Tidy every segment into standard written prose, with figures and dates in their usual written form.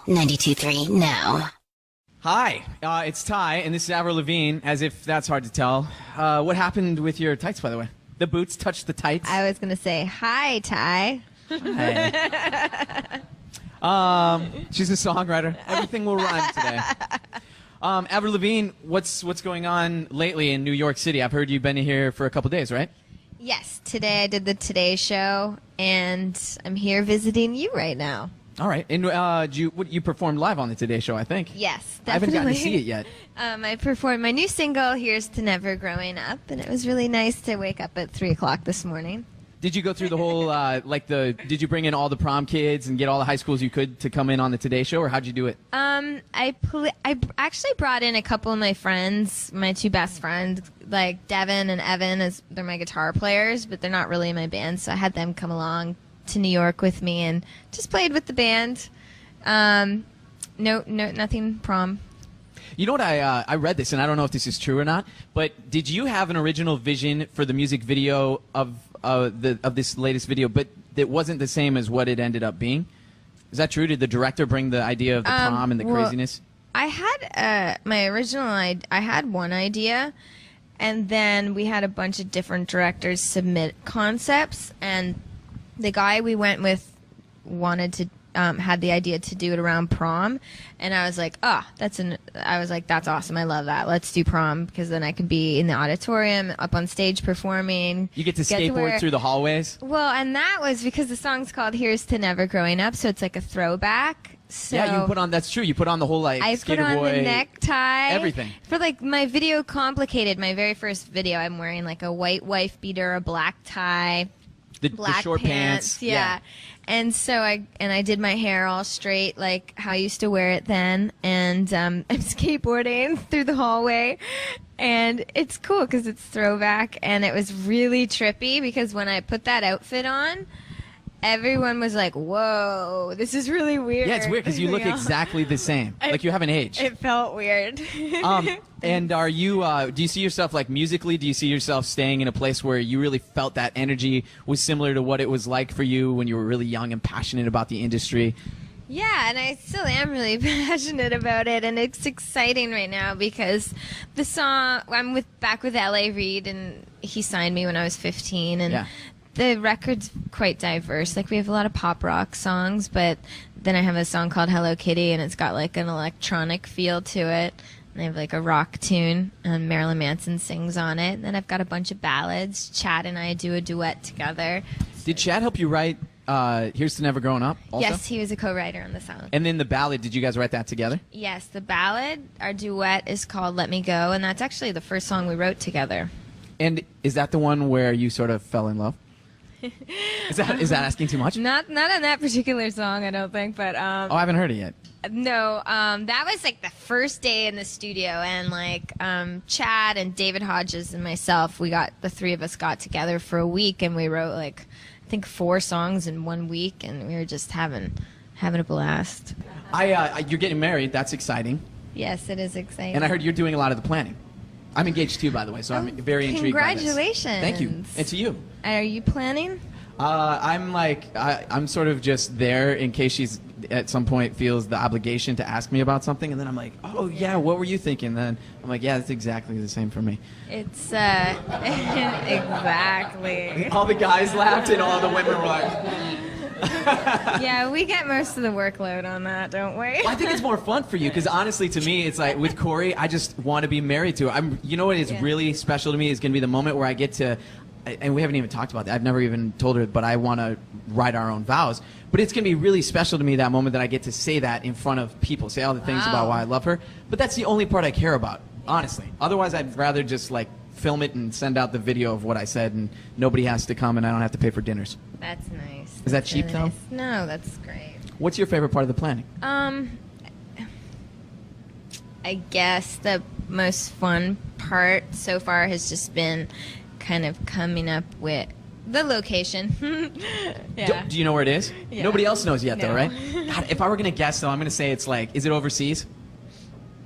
92.3 now. Hi, it's Ty, and this is Avril Lavigne, as if that's hard to tell. What happened with your tights, by the way? The boots touched the tights? I was going to say, hi, Ty. Hi. She's a songwriter. Everything will rhyme today. Avril Lavigne, what's going on lately in New York City? I've heard you've been here for a couple days, right? Yes, today I did the Today Show, and I'm here visiting you right now. All right. And you performed live on the Today Show, I think. Yes, definitely. I haven't gotten to see it yet. I performed my new single, Here's to Never Growing Up, and it was really nice to wake up at 3 o'clock this morning. Did you go through the whole, did you bring in all the prom kids and get all the high schools you could to come in on the Today Show, or how'd you do it? I actually brought in a couple of my friends, my two best friends, like Devin and Evan, as they're my guitar players, but they're not really in my band, so I had them come along to New York with me and just played with the band. Nothing prom. You know what, I read this, and I don't know if this is true or not, but did you have an original vision for the music video of this latest video, but it wasn't the same as what it ended up being? Is that true? Did the director bring the idea of the prom and the craziness? I had I had one idea, and then we had a bunch of different directors submit concepts, and the guy we went with wanted to had the idea to do it around prom, and I was like, that's awesome, I love that, let's do prom, because then I could be in the auditorium up on stage performing. You get to skateboard through the hallways. Well, and that was because the song's called Here's to Never Growing Up, so it's like a throwback. So yeah, you put on, that's true, you put on the whole I put on the necktie, everything. For like my video Complicated, my very first video, I'm wearing like a white wife beater, a black tie, black the short pants. Yeah. And so I did my hair all straight, like how I used to wear it then. And I'm skateboarding through the hallway. And it's cool because it's throwback. And it was really trippy because when I put that outfit on, everyone was like, whoa, this is really weird. Yeah, it's weird because you look exactly the same. Like you haven't aged. It felt weird. And are you, do you see yourself, like musically, do you see yourself staying in a place where you really felt that energy was similar to what it was like for you when you were really young and passionate about the industry? Yeah, and I still am really passionate about it, and it's exciting right now because the song, I'm back with L.A. Reid, and he signed me when I was 15, and the record's quite diverse. Like, we have a lot of pop rock songs, but then I have a song called Hello Kitty, and it's got like an electronic feel to it. And I have like a rock tune, and Marilyn Manson sings on it. And then I've got a bunch of ballads. Chad and I do a duet together. Did Chad help you write Here's to Never Growing Up also? Yes, he was a co-writer on the song. And then the ballad, did you guys write that together? Yes, the ballad, our duet, is called Let Me Go, and that's actually the first song we wrote together. And is that the one where you sort of fell in love? Is that asking too much? Not on that particular song, I don't think, but I haven't heard it yet. No, that was like the first day in the studio, and like Chad and David Hodges and myself, the three of us got together for a week, and we wrote like I think 4 songs in 1 week, and we were just having a blast. You're getting married. That's exciting. Yes, it is exciting. And I heard you're doing a lot of the planning. I'm engaged too, by the way, so I'm very intrigued by this. Congratulations. Thank you. And to you. Are you planning? I'm sort of just there in case she's at some point feels the obligation to ask me about something, and then I'm like, oh yeah, what were you thinking? Then I'm like, yeah, that's exactly the same for me. It's exactly. All the guys laughed and all the women were like. Yeah, we get most of the workload on that, don't we? Well, I think it's more fun for you because honestly, to me, it's like with Corey, I just want to be married to her. You know what is really special to me is going to be the moment where I get to. And we haven't even talked about that. I've never even told her, but I want to write our own vows. But it's going to be really special to me that moment that I get to say that in front of people, say all the things about why I love her. But that's the only part I care about, honestly. Otherwise, I'd rather just like film it and send out the video of what I said, and nobody has to come, and I don't have to pay for dinners. That's nice. Is that cheap, really though? Nice. No, that's great. What's your favorite part of the planning? I guess the most fun part so far has just been kind of coming up with the location. Yeah. Do you know where it is? Yeah. Nobody else knows yet, No. though, right? God, if I were going to guess, though, I'm going to say it's like, is it overseas?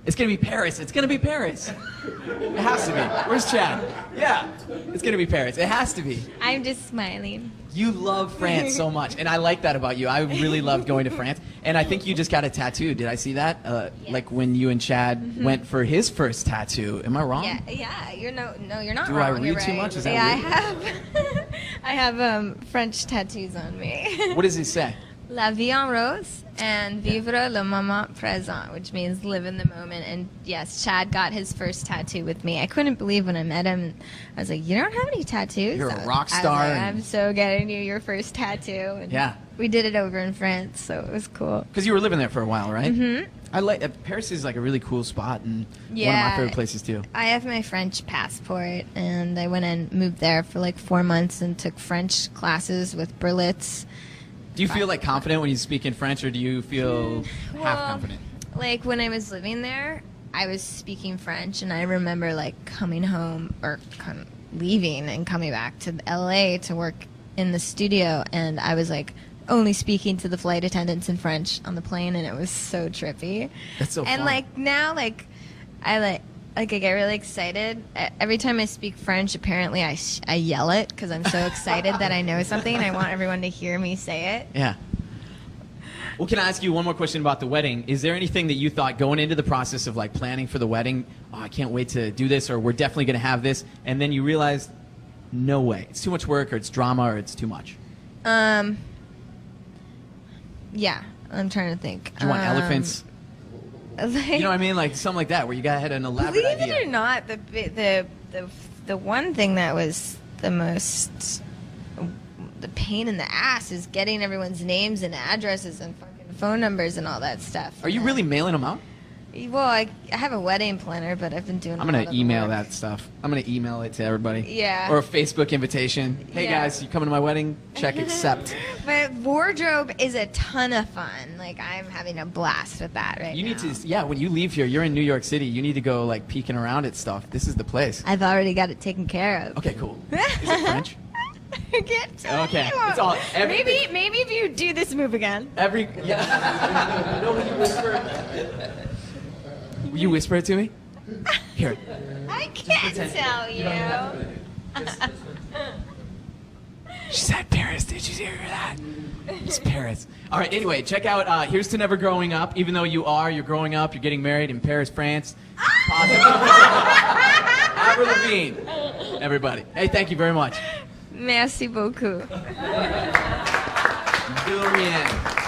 It's going to be Paris. It's going to be Paris. It has to be. Where's Chad? Yeah. It's going to be Paris. It has to be. I'm just smiling. You love France so much, and I like that about you. I really loved going to France, and I think you just got a tattoo. Did I see that? Yes. Like when you and Chad went for his first tattoo. Am I wrong? Yeah. You're no, you're not Do wrong. I read You're too right. much? Is that weird? I have French tattoos on me. What does it say? La vie en rose and vivre le moment présent, which means live in the moment. And yes, Chad got his first tattoo with me. I couldn't believe when I met him. I was like, "You don't have any tattoos?" You're a I rock was like, star. I'm so getting you your first tattoo. And Yeah. we did it over in France, so it was cool. Because you were living there for a while, right? Mm-hmm. I like Paris is like a really cool spot and one of my Yeah. favorite places too. I have my French passport, and I went and moved there for like 4 months and took French classes with Berlitz. Do you feel like confident when you speak in French, or do you feel half confident? Like when I was living there, I was speaking French, and I remember like coming home or leaving and coming back to LA to work in the studio, and I was like only speaking to the flight attendants in French on the plane, and it was so trippy. That's so And fun. like now, like I get really excited every time I speak French. Apparently, I yell it because I'm so excited that I know something, and I want everyone to hear me say it. Yeah. Well, can I ask you one more question about the wedding? Is there anything that you thought going into the process of like planning for the wedding, oh, I can't wait to do this, or we're definitely going to have this, and then you realized, no way, it's too much work, or it's drama, or it's too much? Yeah, I'm trying to think. Do you want elephants? Like, You know what I mean? Like something like that, where you got had an elaborate believe idea. it or not, the one thing that was the most the pain in the ass is getting everyone's names and addresses and fucking phone numbers and all that stuff. Are you really mailing them out? Well, I have a wedding planner, but I've been doing. I'm a going lot to of email work. that stuff. I'm going to email it to everybody. Yeah. Or a Facebook invitation. Hey, Yeah. guys, you coming to my wedding? Check accept. But wardrobe is a ton of fun. Like, I'm having a blast with that right You need now. to, yeah, when you leave here, you're in New York City. You need to go, like, peeking around at stuff. This is the place. I've already got it taken care of. Okay, cool. Is it French? I can't tell Okay, you. it's all- everything- Maybe if you do this move again. Yeah. No, when you whisper. Will you whisper it to me? Here. I can't tell you. She said Paris. Did you hear that? It's Paris. All right, anyway, check out Here's to Never Growing Up. Even though you're growing up, you're getting married in Paris, France. Avril Lavigne. Everybody. Hey, thank you very much. Merci beaucoup. Brilliant.